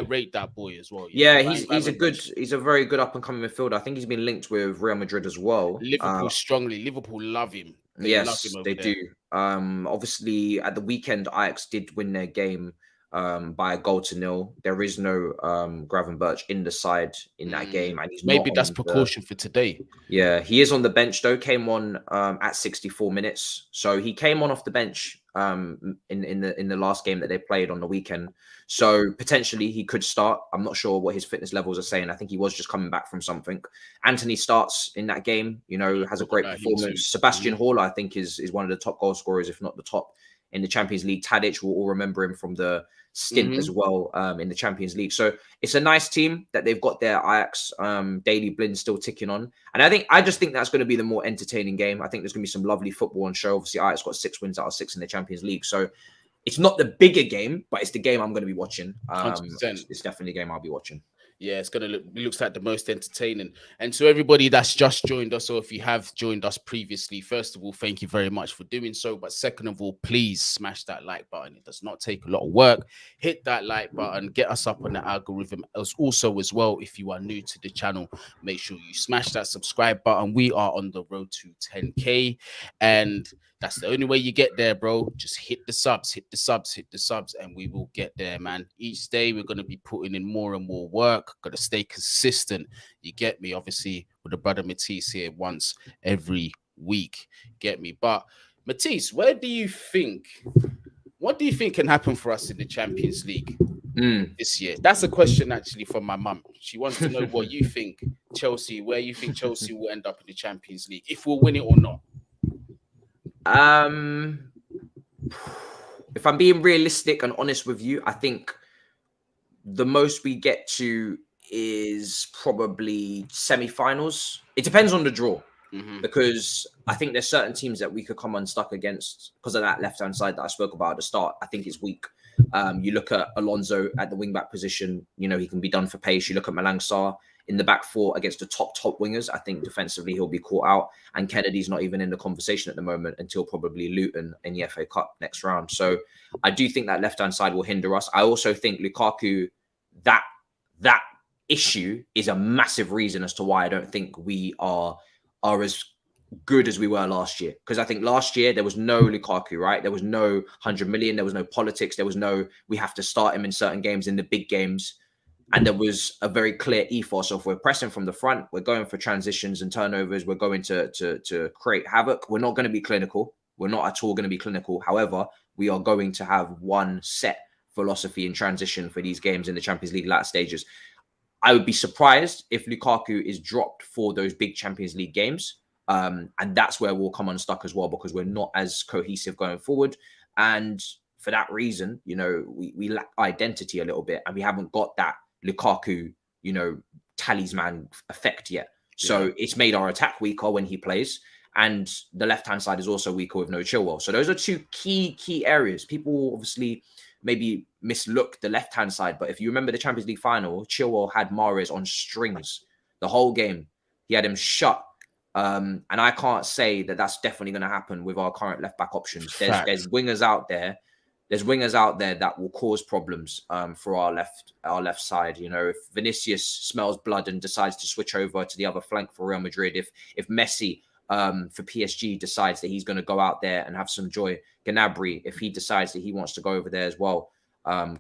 rate that boy as well. Yeah, he's a very good up and coming midfielder. I think he's been linked with Real Madrid as well. Liverpool strongly. Liverpool love him. They do. Obviously at the weekend, Ajax did win their game by 1-0. There is no Gravenberch in the side in that game, and he's maybe that's precaution for today. Yeah, he is on the bench though. Came on at 64 minutes, so he came on off the bench in the last game that they played on the weekend. So potentially he could start. I'm not sure what his fitness levels are saying. I think he was just coming back from something. Anthony starts in that game. You know, has a great performance. Sebastian Haller, I think, is one of the top goal scorers, if not the top, in the Champions League. Tadic, we'll all remember him from the stint as well in the Champions League. So it's a nice team that they've got there. Ajax, Daley Blind still ticking on. And I just think that's going to be the more entertaining game. I think there's going to be some lovely football on show. Obviously, Ajax got 6 wins out of 6 in the Champions League. So it's not the bigger game, but it's the game I'm going to be watching. 100%. It's definitely a game I'll be watching. Yeah, it's gonna looks like the most entertaining. And to everybody that's just joined us, or if you have joined us previously, first of all, thank you very much for doing so. But second of all, please smash that like button. It does not take a lot of work. Hit that like button, get us up on the algorithm. Also, as well, if you are new to the channel, make sure you smash that subscribe button. We are on the road to 10K, and That's the only way you get there, bro. Just hit the subs, hit the subs, hit the subs, and we will get there, man. Each day we're gonna be putting in more and more work. Gotta stay consistent. You get me? Obviously, with the brother Matisse here once every week. Get me? But Matisse, what do you think can happen for us in the Champions League this year? That's a question actually from my mum. She wants to know what you think where you think Chelsea will end up in the Champions League, if we'll win it or not. If I'm being realistic and honest with you, I think the most we get to is probably semi-finals. It depends on the draw. Because I think there's certain teams that we could come unstuck against because of that left-hand side that I spoke about at the start. I think it's weak. You look at Alonso at the wing-back position, you know, he can be done for pace. You look at Malang Sarr in the back four against the top wingers. I think defensively he'll be caught out. And Kennedy's not even in the conversation at the moment until probably Luton in the FA Cup next round. So I do think that left-hand side will hinder us. I also think Lukaku, that issue is a massive reason as to why I don't think we are as good as we were last year. Because I think last year there was no Lukaku, right? There was no 100 million. There was no politics. There was no, we have to start him in certain games, in the big games. And there was a very clear ethos of we're pressing from the front. We're going for transitions and turnovers. We're going to create havoc. We're not going to be clinical. We're not at all going to be clinical. However, we are going to have one set philosophy in transition for these games in the Champions League latter stages. I would be surprised if Lukaku is dropped for those big Champions League games. And that's where we'll come unstuck as well, because we're not as cohesive going forward. And for that reason, you know, we lack identity a little bit, and we haven't got that Lukaku, you know, talisman effect yet. So it's made our attack weaker when he plays. And the left-hand side is also weaker with no Chilwell. So those are two key areas. People obviously maybe mislook the left-hand side. But if you remember the Champions League final, Chilwell had Mahrez on strings the whole game. He had him shut. And I can't say that that's definitely going to happen with our current left-back options. There's wingers out there. There's wingers out there that will cause problems for our left side. You know, if Vinicius smells blood and decides to switch over to the other flank for Real Madrid, if Messi for PSG decides that he's going to go out there and have some joy, Gnabry, if he decides that he wants to go over there as well,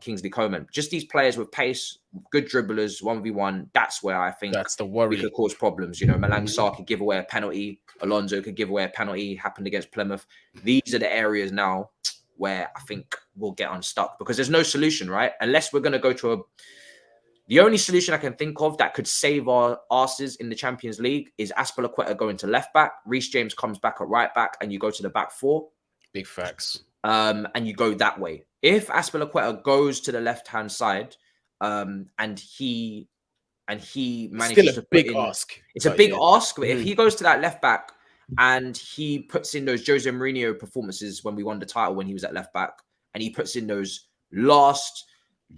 Kingsley Coman, just these players with pace, good dribblers, 1v1, that's where I think that's the worry. We could cause problems. You know, Malang Sarr could give away a penalty, Alonso could give away a penalty, happened against Plymouth. These are the areas now where I think we'll get unstuck, because there's no solution, right? Unless we're going to go to the only solution I can think of that could save our asses in the Champions League is Azpilicueta going to left back, Reece James comes back at right back, and you go to the back four. Big facts. And you go that way. If Azpilicueta goes to the left-hand side, and he manages to put in, ask. It's a big ask. But if he goes to that left back and he puts in those Jose Mourinho performances when we won the title when he was at left back, and he puts in those last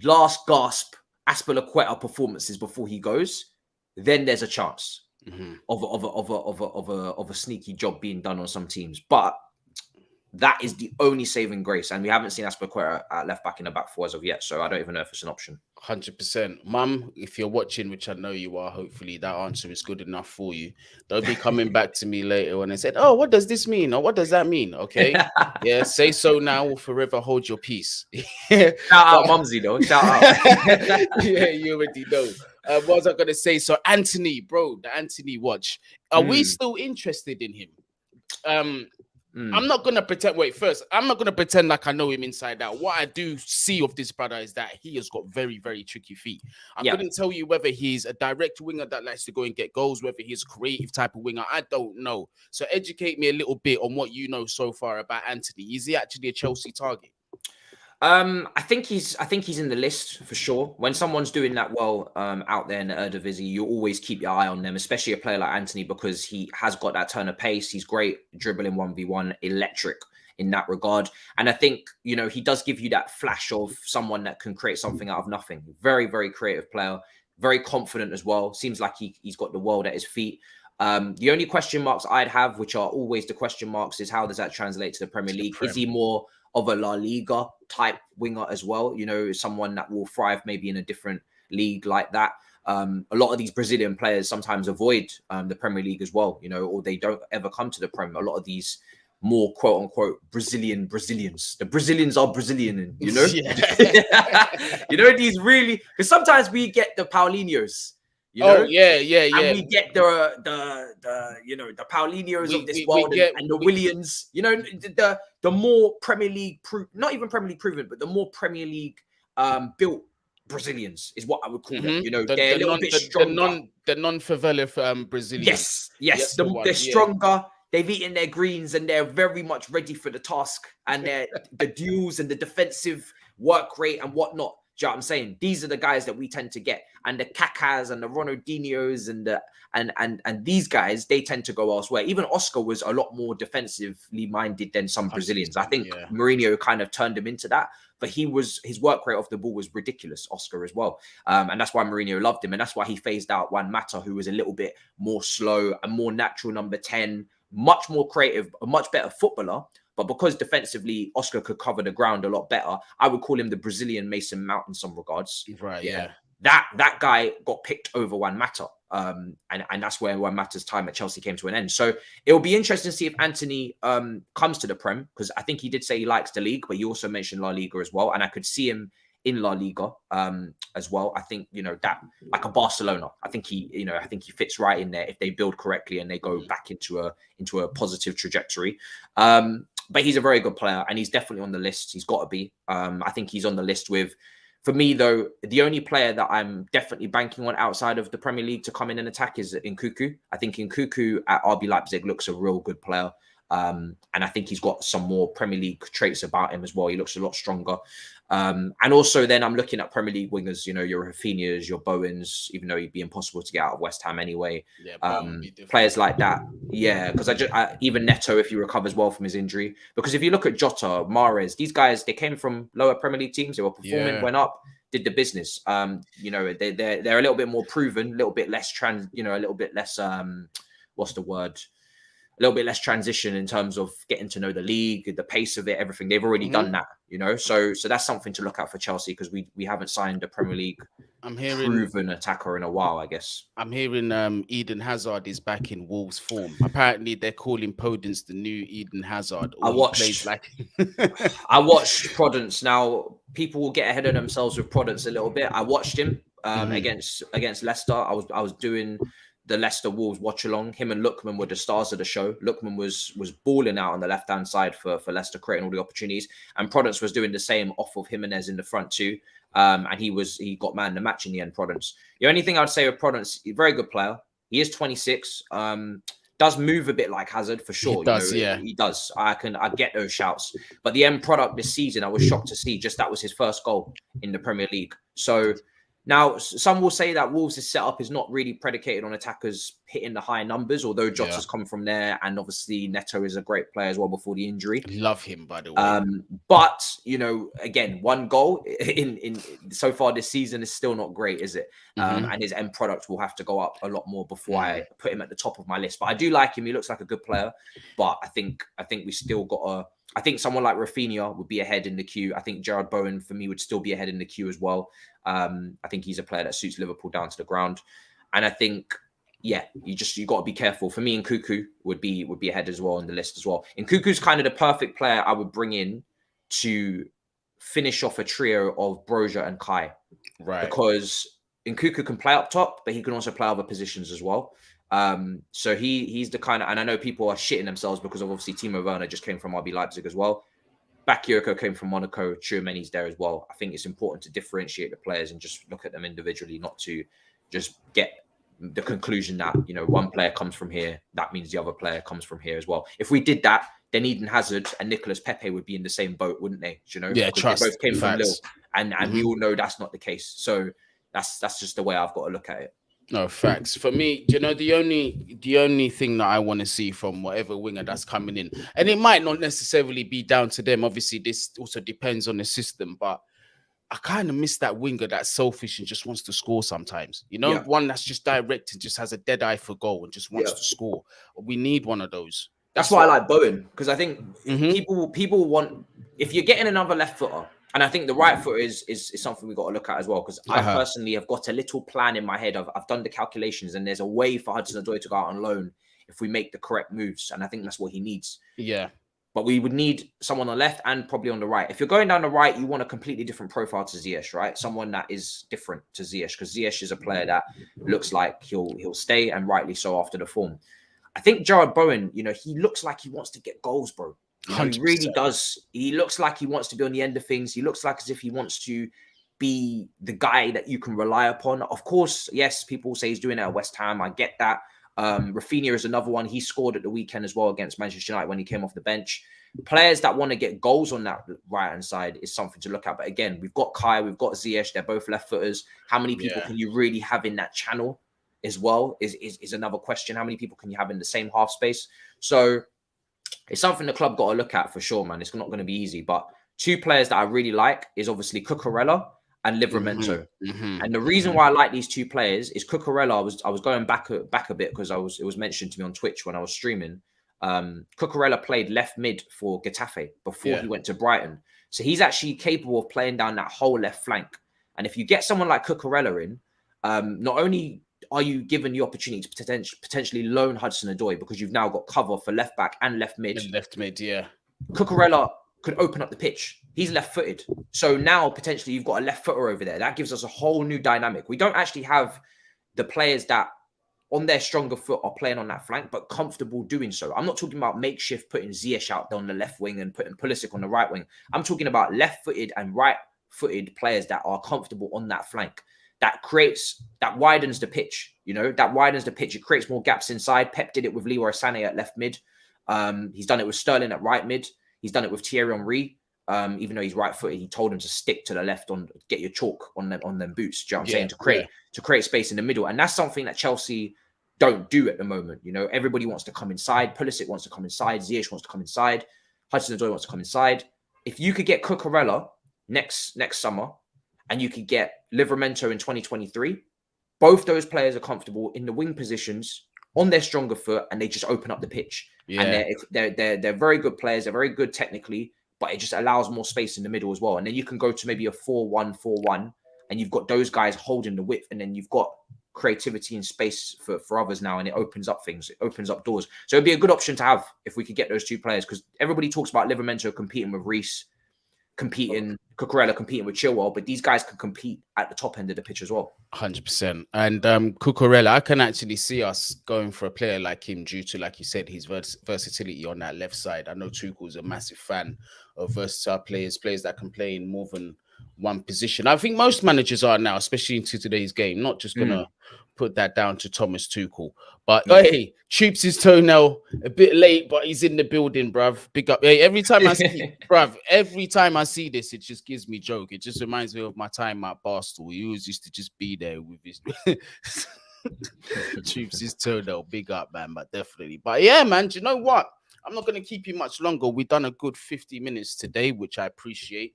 gasp Azpilicueta performances before he goes, then there's a chance of a sneaky job being done on some teams. But that is the only saving grace, and we haven't seen Azpilicueta at left back in the back four as of yet, so I don't even know if it's an option. 100%. Mum, if you're watching, which I know you are, hopefully that answer is good enough for you. Don't be coming back to me later when I said, oh, what does this mean? Or what does that mean? Okay. Yeah, say so now or forever hold your peace. Shout out Mumsy though. Shout out. Yeah, you already know. What was I going to say? So Anthony, bro, the Anthony watch. Are we still interested in him? I'm not going to pretend. Wait, first, I'm not going to pretend like I know him inside out. What I do see of this brother is that he has got very, very tricky feet. I couldn't tell you whether he's a direct winger that likes to go and get goals, whether he's a creative type of winger. I don't know. So educate me a little bit on what you know so far about Anthony. Is he actually a Chelsea target? I think he's in the list for sure. When someone's doing that well out there in the Eredivisie, you always keep your eye on them, especially a player like Anthony, because he has got that turn of pace. He's great dribbling 1v1, electric in that regard. And I think, you know, he does give you that flash of someone that can create something out of nothing. Very, very creative player, very confident as well. Seems like he's got the world at his feet. The only question marks I'd have, which are always the question marks, is how does that translate to the Premier League? Is he more of a La Liga type winger as well? You know, someone that will thrive maybe in a different league like that. A lot of these Brazilian players sometimes avoid the Premier League as well, you know, or they don't ever come to the Premier. A lot of these more quote unquote Brazilians. The Brazilians are Brazilian, you know. You know, these really, because sometimes we get the Paulinhos, you know. And we get the you know, the Paulinhos of this world and the Williams, you know, the more Premier League not even Premier League proven, but the more Premier League built Brazilians is what I would call them. You know, they're a little bit stronger. The non-favela Brazilians. Yes, they're stronger. They've eaten their greens and they're very much ready for the task. And they're the duels and the defensive work rate and whatnot. Do you know what I'm saying? These are the guys that we tend to get. And the Kakas and the Ronaldinhos and these guys, they tend to go elsewhere. Even Oscar was a lot more defensively minded than some Brazilians. I think Mourinho kind of turned him into that. But his work rate off the ball was ridiculous, Oscar as well. And that's why Mourinho loved him. And that's why he phased out Juan Mata, who was a little bit more slow, a more natural number 10, much more creative, a much better footballer. But because defensively, Oscar could cover the ground a lot better, I would call him the Brazilian Mason Mount in some regards. Right, yeah. That guy got picked over Juan Mata. And that's where Juan Mata's time at Chelsea came to an end. So it'll be interesting to see if Anthony comes to the Prem, because I think he did say he likes the league, but he also mentioned La Liga as well. And I could see him in La Liga as well. I think, you know, that like a Barcelona, I think he fits right in there if they build correctly and they go back into a positive trajectory. But he's a very good player and he's definitely on the list. He's got to be. I think he's on the list with, for me though, the only player that I'm definitely banking on outside of the Premier League to come in and attack is Nkunku. I think Nkunku at RB Leipzig looks a real good player. And I think he's got some more Premier League traits about him as well. He looks a lot stronger. And also then I'm looking at Premier League wingers, you know, your Rafinhas, your Bowens, even though he'd be impossible to get out of West Ham anyway. Players like that. Yeah, because even Neto, if he recovers well from his injury. Because if you look at Jota, Mahrez, these guys, they came from lower Premier League teams. They were performing, went up, did the business. You know, they're a little bit more proven, a little bit less what's the word? A little bit less transition in terms of getting to know the league, the pace of it, everything. They've already done that, you know. So that's something to look at for Chelsea because we haven't signed a Premier League proven attacker in a while, I guess. I'm hearing Eden Hazard is back in Wolves form. Apparently, they're calling Podence the new Eden Hazard. I watched Podence. Now, people will get ahead of themselves with Podence a little bit. I watched him against Leicester. I was doing the Leicester Wolves watch along. Him and Lookman were the stars of the show. Lookman was balling out on the left hand side for Leicester, creating all the opportunities, and Prudence was doing the same off of Jimenez in the front too. And he got man the match in the end. Prudence. The only thing I'd say with Prudence, he's a very good player. He is 26. Does move a bit like Hazard for sure. He does, he does. I get those shouts. But the end product this season, I was shocked to see. Just that was his first goal in the Premier League. So. Now, some will say that Wolves' setup is not really predicated on attackers hitting the high numbers, although Jota's come from there, and obviously Neto is a great player as well before the injury. Love him, by the way. But, you know, again, one goal in so far this season is still not great, is it? And his end product will have to go up a lot more before I put him at the top of my list. But I do like him. He looks like a good player. But I think we still got to... I think someone like Rafinha would be ahead in the queue. I think Gerard Bowen, for me, would still be ahead in the queue as well. I think he's a player that suits Liverpool down to the ground. And I think, you got to be careful. For me, Nkunku would be ahead as well on the list as well. Nkunku's kind of the perfect player I would bring in to finish off a trio of Broja and Kai. Right. Because Nkunku can play up top, but he can also play other positions as well. So he's the kind of, and I know people are shitting themselves because of obviously Timo Werner just came from RB Leipzig as well. Bakayoko came from Monaco. Tchouameni's there as well. I think it's important to differentiate the players and just look at them individually, not to just get the conclusion that, you know, one player comes from here, that means the other player comes from here as well. If we did that, then Eden Hazard and Nicolas Pepe would be in the same boat, wouldn't they? Do you know? Yeah, because they both came from Lille, and we all know that's not the case. So that's just the way I've got to look at it. No, facts. For me, you know, the only thing that I want to see from whatever winger that's coming in, and it might not necessarily be down to them. Obviously, this also depends on the system, but I kind of miss that winger that's selfish and just wants to score sometimes. You know, one that's just direct and just has a dead eye for goal and just wants to score. We need one of those. That's why I like Bowen, because I think people want, if you're getting another left footer, and I think the right foot is something we've got to look at as well, because I personally have got a little plan in my head. I've done the calculations, and there's a way for Hudson-Odoi to go out on loan if we make the correct moves, and I think that's what he needs. Yeah. But we would need someone on the left and probably on the right. If you're going down the right, you want a completely different profile to Ziyech, right? Someone that is different to Ziyech, because Ziyech is a player that looks like he'll stay, and rightly so after the form. I think Jared Bowen, he looks like he wants to get goals, bro. He really does. He looks like he wants to be on the end of things. He looks like as if he wants to be the guy that you can rely upon. Of course, yes, people say he's doing it at West Ham. I get that. Rafinha is another one. He scored at the weekend as well against Manchester United when he came off the bench. Players that want to get goals on that right-hand side is something to look at. But again, we've got Kai, we've got Ziyech. They're both left-footers. How many people can you really have in that channel as well is another question. How many people can you have in the same half space? So it's something the club got to look at for sure, man. It's not going to be easy. But two players that I really like is obviously Cucurella and Livramento. And the reason why I like these two players is Cucurella. I was going back a bit because it was mentioned to me on Twitch when I was streaming. Cucurella played left mid for Getafe before he went to Brighton. So he's actually capable of playing down that whole left flank. And if you get someone like Cucurella in, not only are you given the opportunity to potentially loan Hudson-Odoi because you've now got cover for left back and left mid. Cucurella could open up the pitch. He's left-footed. So now potentially you've got a left footer over there. That gives us a whole new dynamic. We don't actually have the players that on their stronger foot are playing on that flank, but comfortable doing so. I'm not talking about makeshift putting Ziyech out on the left wing and putting Pulisic on the right wing. I'm talking about left-footed and right-footed players that are comfortable on that flank. That widens the pitch, that widens the pitch. It creates more gaps inside. Pep did it with Leroy Sané at left mid. He's done it with Sterling at right mid. He's done it with Thierry Henry. Even though he's right-footed, he told him to stick to the left get your chalk on them boots. Do you know what I'm saying? To create space in the middle. And that's something that Chelsea don't do at the moment. Everybody wants to come inside. Pulisic wants to come inside. Ziyech wants to come inside. Hudson-Odoi wants to come inside. If you could get Cucurella next summer, and you could get Livramento in 2023, both those players are comfortable in the wing positions on their stronger foot, and they just open up the pitch. And they're very good players. They're very good technically, but it just allows more space in the middle as well. And then you can go to maybe a 4-1-4-1, and you've got those guys holding the width, and then you've got creativity and space for others now, and it opens up things. It opens up doors. So it'd be a good option to have if we could get those two players, because everybody talks about Livramento competing with Reece, Cucurella competing with Chilwell, but these guys can compete at the top end of the pitch as well. 100%. And Cucurella, I can actually see us going for a player like him due to, like you said, his versatility on that left side. I know Tuchel's a massive fan of versatile players that can play in more than one position. I think most managers are now, especially into today's game. Not just gonna put that down to Thomas Tuchel, but hey, Troops his toenail a bit late, but he's in the building, bruv. Big up. Hey, every time I see this, it just gives me joke. It just reminds me of my time at Barstool. He always used to just be there with his Troops his toenail. Big up, man, but definitely. But yeah, man, do you know what? I'm not gonna keep you much longer. We've done a good 50 minutes today, which I appreciate.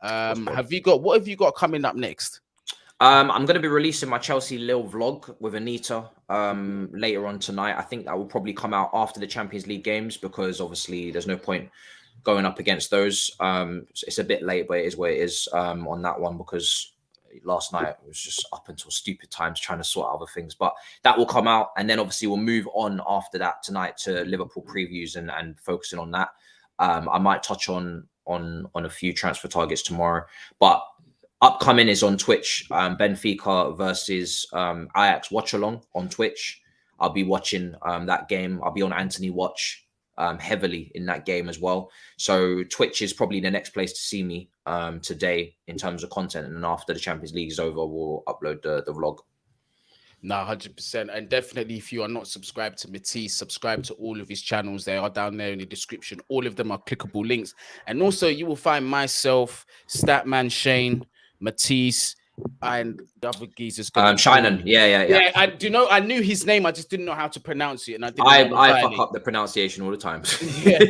What have you got coming up next? I'm going to be releasing my Chelsea Lille vlog with Anita later on tonight. I think that will probably come out after the Champions League games, because obviously there's no point going up against those. It's a bit late, but it is what it is on that one, because last night it was just up until stupid times trying to sort out other things. But that will come out, and then obviously we'll move on after that tonight to Liverpool previews and focusing on that. I might touch on a few transfer targets tomorrow, but upcoming is on Twitch, Benfica versus Ajax watch along on Twitch. I'll be watching that game. I'll be on Anthony Watch heavily in that game as well. So Twitch is probably the next place to see me today in terms of content. And then after the Champions League is over, we'll upload the vlog. No, 100%. And definitely, if you are not subscribed to Matisse, subscribe to all of his channels. They are down there in the description. All of them are clickable links. And also, you will find myself, Statman Shane, Matisse, and the other geezers. Shinan. Yeah. I knew his name. I just didn't know how to pronounce it. And I fuck up the pronunciation all the time. Yeah,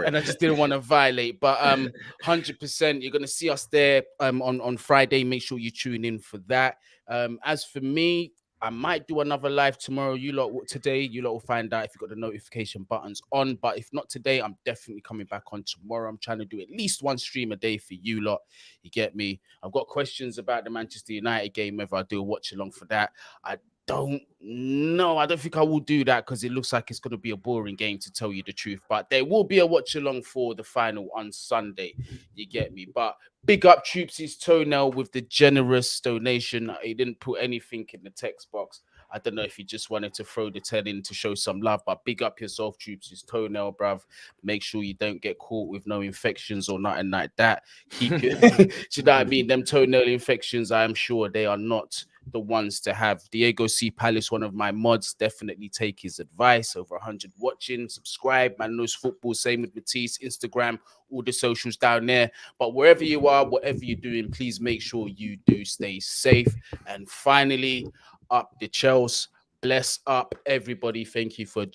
and I just didn't want to violate. But 100%, you're going to see us there on Friday. Make sure you tune in for that. As for me, I might do another live tomorrow. You lot will find out if you've got the notification buttons on. But if not today, I'm definitely coming back on tomorrow. I'm trying to do at least one stream a day for you lot. You get me? I've got questions about the Manchester United game, whether I do a watch along for that. don't know. I don't think I will do that because it looks like it's going to be a boring game, to tell you the truth. But there will be a watch along for the final on Sunday. You get me? But big up Troopsy's toenail with the generous donation. He didn't put anything in the text box. I don't know if he just wanted to throw the 10 in to show some love, but big up yourself, Troopsy's toenail, bruv. Make sure you don't get caught with no infections or nothing like that. Keep it. Do you know what I mean? Them toenail infections, I am sure they are not the ones to have. Diego C. Palace, one of my mods, definitely take his advice. Over 100 watching. Subscribe. Man knows football. Same with Matisse, Instagram, all the socials down there. But wherever you are, whatever you're doing, please make sure you do stay safe. And finally, up the Chelsea. Bless up, everybody. Thank you for